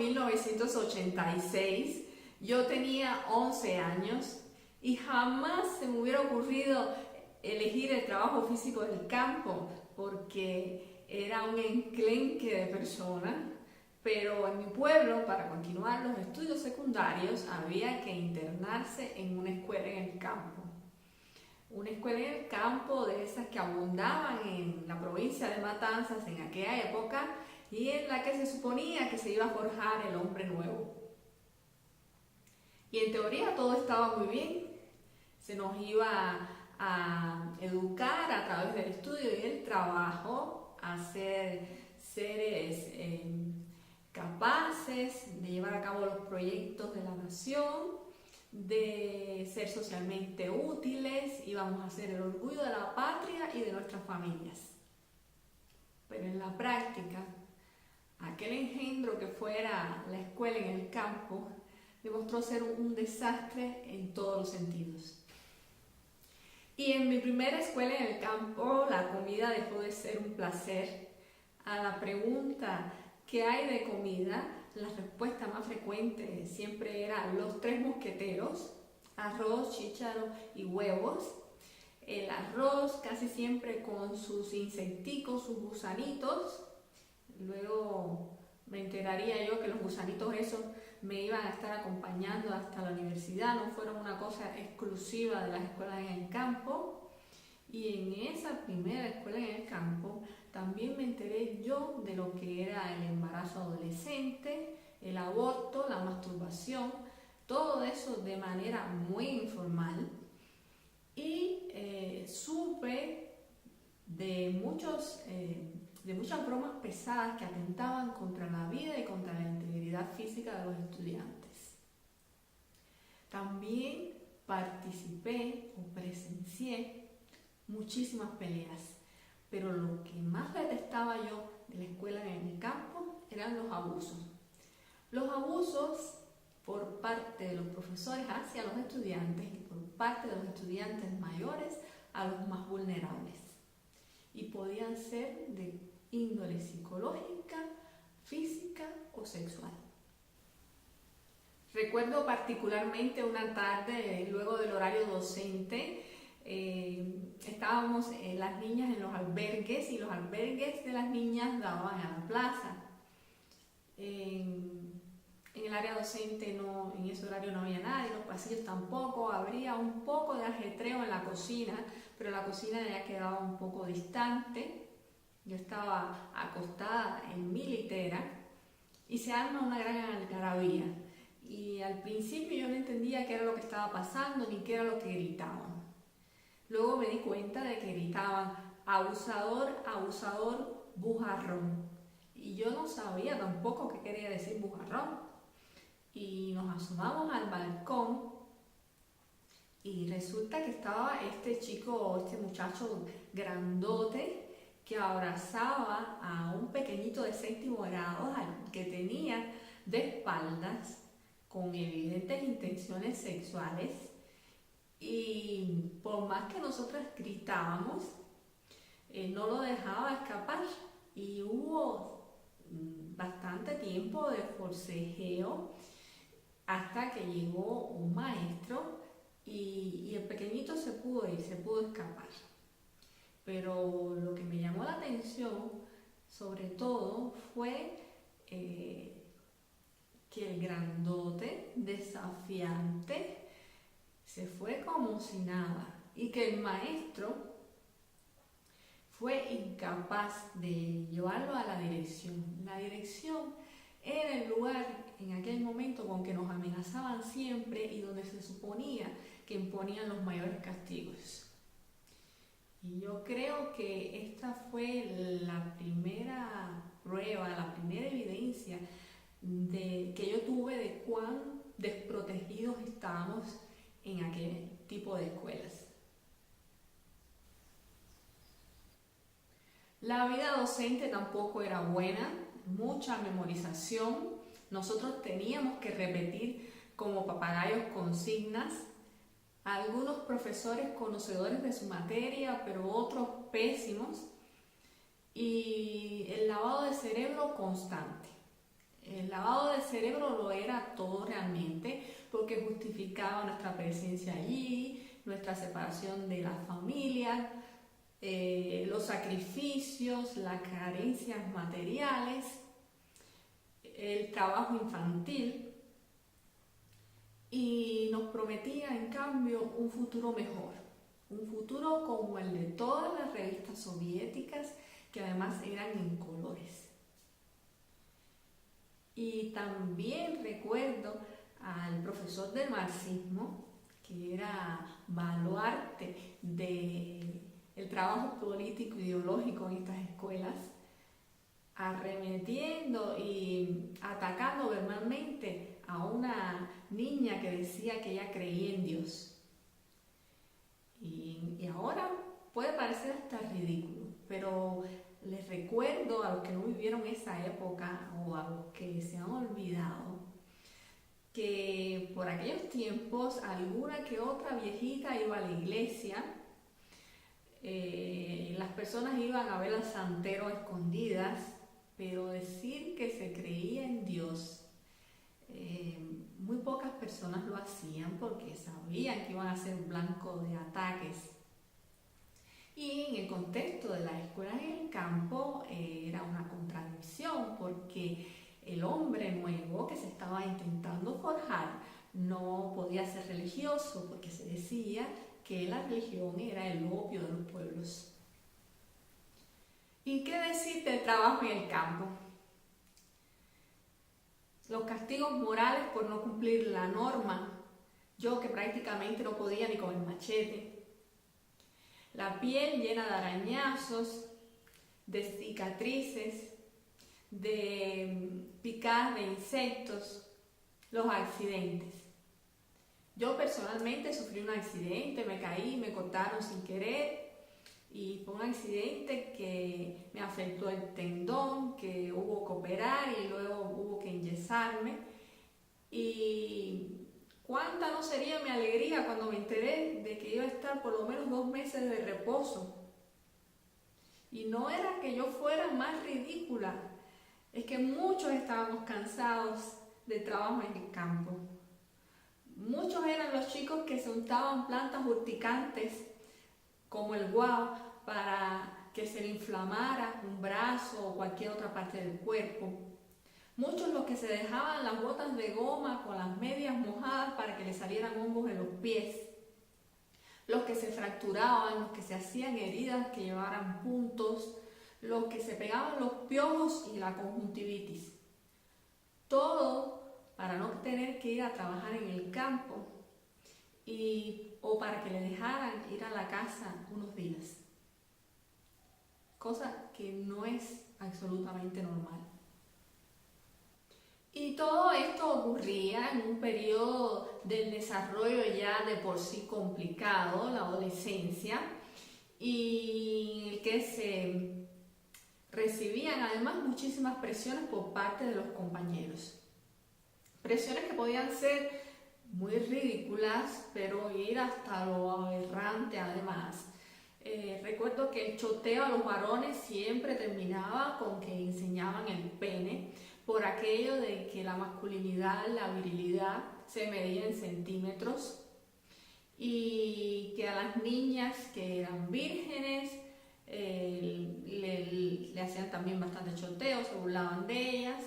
1986, yo tenía 11 años y jamás se me hubiera ocurrido elegir el trabajo físico del campo porque era un enclenque de personas, pero en mi pueblo, para continuar los estudios secundarios, había que internarse en una escuela en el campo. Una escuela en el campo de esas que abundaban en la provincia de Matanzas en aquella época y en la que se suponía que se iba a forjar el hombre nuevo. Y en teoría todo estaba muy bien, se nos iba a educar a través del estudio y el trabajo, a ser seres capaces de llevar a cabo los proyectos de la nación, de ser socialmente útiles, íbamos a ser el orgullo de la patria y de nuestras familias. Pero en la práctica, aquel engendro que fuera la escuela en el campo demostró ser un desastre en todos los sentidos. Y en mi primera escuela en el campo, la comida dejó de ser un placer. A la pregunta ¿qué hay de comida?, la respuesta más frecuente siempre era los tres mosqueteros: arroz, chícharo y huevos. El arroz casi siempre con sus insecticos, sus gusanitos. Luego me enteraría yo que los gusanitos esos me iban a estar acompañando hasta la universidad, no fueron una cosa exclusiva de las escuelas en el campo. Y en esa primera escuela en el campo también me enteré yo de lo que era el embarazo adolescente, el aborto, la masturbación, todo eso de manera muy informal. Y supe de muchas bromas pesadas que atentaban contra la vida y contra la integridad física de los estudiantes. También participé o presencié muchísimas peleas, pero lo que más detestaba yo de la escuela en el campo eran los abusos. Los abusos por parte de los profesores hacia los estudiantes y por parte de los estudiantes mayores a los más vulnerables. Y podían ser de índole psicológica, física o sexual. Recuerdo particularmente una tarde, luego del horario docente, estábamos las niñas en los albergues y los albergues de las niñas daban a la plaza. En el área docente en ese horario no había nadie, en los pasillos tampoco, habría un poco de ajetreo en la cocina, pero la cocina ya quedaba un poco distante. Yo estaba acostada en mi litera y se arma una gran algarabía. Y al principio yo no entendía qué era lo que estaba pasando ni qué era lo que gritaban. Luego me di cuenta de que gritaban abusador, abusador, bujarrón. Y yo no sabía tampoco qué quería decir bujarrón. Y nos asomamos al balcón y resulta que estaba este muchacho grandote que abrazaba a un pequeñito de séptimo grado que tenía de espaldas con evidentes intenciones sexuales. Y por más que nosotras gritábamos, no lo dejaba escapar y hubo bastante tiempo de forcejeo hasta que llegó un maestro y el pequeñito se pudo ir, se pudo escapar. Pero lo que me llamó la atención sobre todo fue que el grandote, desafiante, se fue como si nada y que el maestro fue incapaz de llevarlo a la dirección. La dirección era el lugar en aquel momento con que nos amenazaban siempre y donde se suponía que imponían los mayores castigos. Y yo creo que esta fue la primera prueba, la primera evidencia que yo tuve de cuán desprotegidos estábamos en aquel tipo de escuelas. La vida docente tampoco era buena, mucha memorización. Nosotros teníamos que repetir como papagayos consignas. Algunos profesores conocedores de su materia, pero otros pésimos. Y el lavado de cerebro constante. El lavado de cerebro lo era todo realmente, porque justificaba nuestra presencia allí, nuestra separación de la familia, los sacrificios, las carencias materiales, el trabajo infantil, y nos prometía en cambio un futuro mejor, un futuro como el de todas las revistas soviéticas, que además eran en colores. Y también recuerdo al profesor del marxismo, que era baluarte del trabajo político ideológico en estas escuelas, arremetiendo y atacando verbalmente a una niña que decía que ella creía en Dios. Y ahora puede parecer hasta ridículo, pero les recuerdo a los que no vivieron esa época o a los que se han olvidado que por aquellos tiempos alguna que otra viejita iba a la iglesia, las personas iban a ver al santero a escondidas, pero decir que se creía en Dios, muy pocas personas lo hacían porque sabían que iban a ser blanco de ataques. Y en el contexto de las escuelas en el campo era una contradicción, porque el hombre nuevo que se estaba intentando forjar no podía ser religioso, porque se decía que la religión era el opio de los pueblos. ¿Y qué decir del trabajo en el campo? Los castigos morales por no cumplir la norma, yo que prácticamente no podía ni con el machete. La piel llena de arañazos, de cicatrices, de picadas de insectos, los accidentes. Yo personalmente sufrí un accidente, me caí, me cortaron sin querer y fue un accidente que me afectó el tendón, que hubo que operar y luego hubo que enyesarme. Y cuánta no sería mi alegría cuando me enteré de que iba a estar por lo menos 2 meses de reposo. Y no era que yo fuera más ridícula, es que muchos estábamos cansados de trabajo en el campo. Muchos eran los chicos que se untaban plantas urticantes como el guau para que se le inflamara un brazo o cualquier otra parte del cuerpo. Muchos los que se dejaban las botas de goma con las medias mojadas para que le salieran hongos en los pies. Los que se fracturaban, los que se hacían heridas que llevaran puntos, los que se pegaban los piojos y la conjuntivitis. Todo para no tener que ir a trabajar en el campo o para que le dejaran ir a la casa unos días. Cosa que no es absolutamente normal. Y todo esto ocurría en un periodo del desarrollo ya de por sí complicado, la adolescencia, y en el que se recibían además muchísimas presiones por parte de los compañeros. Presiones que podían ser muy ridículas, pero ir hasta lo aberrante además. Recuerdo que el choteo a los varones siempre terminaba con que enseñaban el pene, por aquello de que la masculinidad, la virilidad se medía en centímetros, y que a las niñas que eran vírgenes le hacían también bastante choteo, se burlaban de ellas.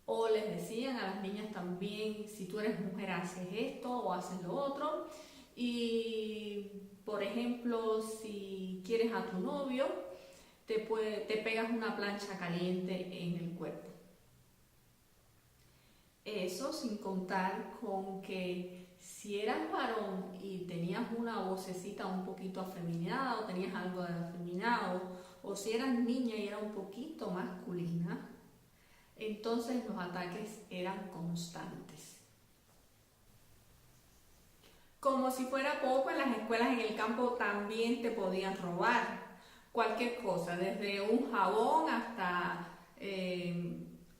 O les decían a las niñas también, si tú eres mujer haces esto o haces lo otro. Y por ejemplo, si quieres a tu novio, te pegas una plancha caliente en el cuerpo. Eso sin contar con que si eras varón y tenías una vocecita un poquito afeminada o tenías algo de afeminado, o si eras niña y era un poquito masculina, entonces los ataques eran constantes. Como si fuera poco, en las escuelas en el campo también te podían robar cualquier cosa, desde un jabón hasta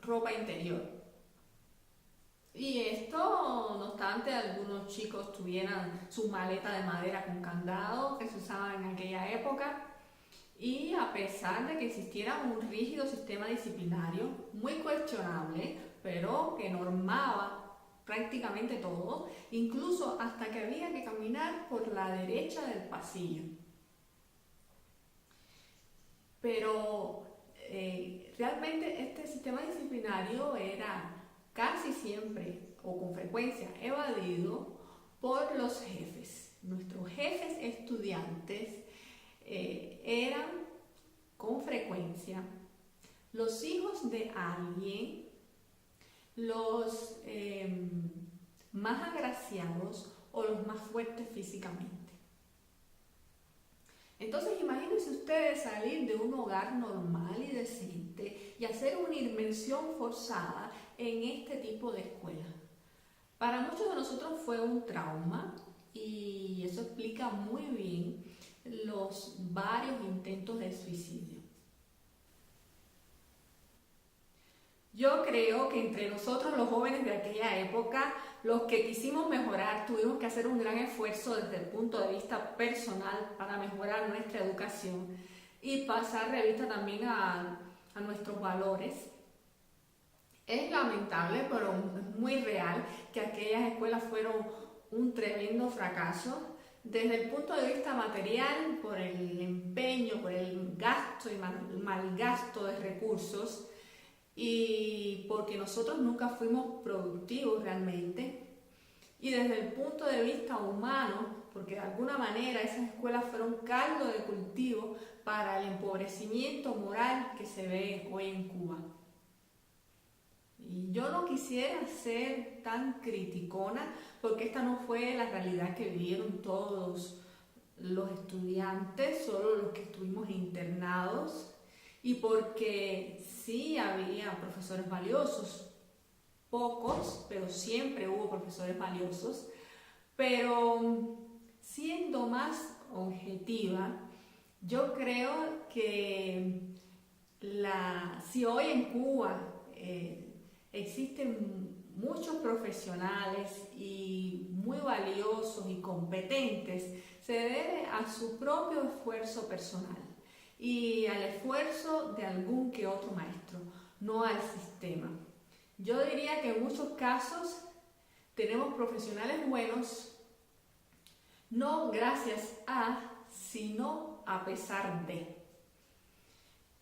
ropa interior. Y esto, no obstante, algunos chicos tuvieran su maleta de madera con candado que se usaba en aquella época, Y a pesar de que existiera un rígido sistema disciplinario, muy cuestionable, pero que normaba prácticamente todo, incluso hasta que había que caminar por la derecha del pasillo. Pero realmente este sistema disciplinario era casi siempre o con frecuencia evadido por los jefes. Nuestros jefes estudiantes eran con frecuencia los hijos de alguien, los más agraciados o los más fuertes físicamente. Entonces imagínense ustedes salir de un hogar normal y decente y hacer una inmersión forzada en este tipo de escuela. Para muchos de nosotros fue un trauma y eso explica muy bien los varios intentos de suicidio. Yo creo que entre nosotros los jóvenes de aquella época, los que quisimos mejorar, tuvimos que hacer un gran esfuerzo desde el punto de vista personal para mejorar nuestra educación y pasar revista también a nuestros valores. Es lamentable, pero es muy real que aquellas escuelas fueron un tremendo fracaso desde el punto de vista material, por el empeño, por el gasto y malgasto de recursos, y porque nosotros nunca fuimos productivos realmente, y desde el punto de vista humano, porque de alguna manera esas escuelas fueron caldo de cultivo para el empobrecimiento moral que se ve hoy en Cuba. Y yo no quisiera ser tan criticona, porque esta no fue la realidad que vivieron todos los estudiantes, solo los que estuvimos internados, y porque sí había profesores valiosos, pocos, pero siempre hubo profesores valiosos. Pero siendo más objetiva, yo creo que si hoy en Cuba existen muchos profesionales y muy valiosos y competentes, se debe a su propio esfuerzo personal y al esfuerzo de algún que otro maestro, no al sistema. Yo diría que en muchos casos tenemos profesionales buenos, no gracias a, sino a pesar de.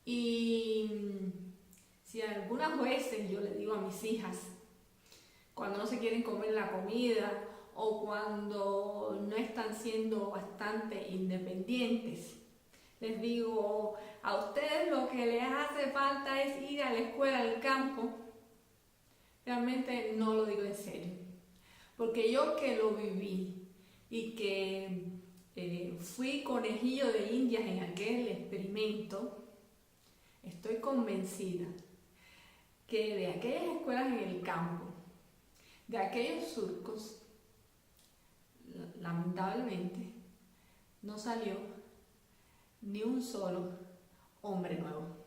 Y si algunas veces yo le digo a mis hijas, cuando no se quieren comer la comida o cuando no están siendo bastante independientes, les digo, a ustedes lo que les hace falta es ir a la escuela al campo. Realmente no lo digo en serio, porque yo que lo viví y que fui conejillo de indias en aquel experimento, estoy convencida que de aquellas escuelas en el campo, de aquellos surcos, lamentablemente no salió ni un solo hombre nuevo.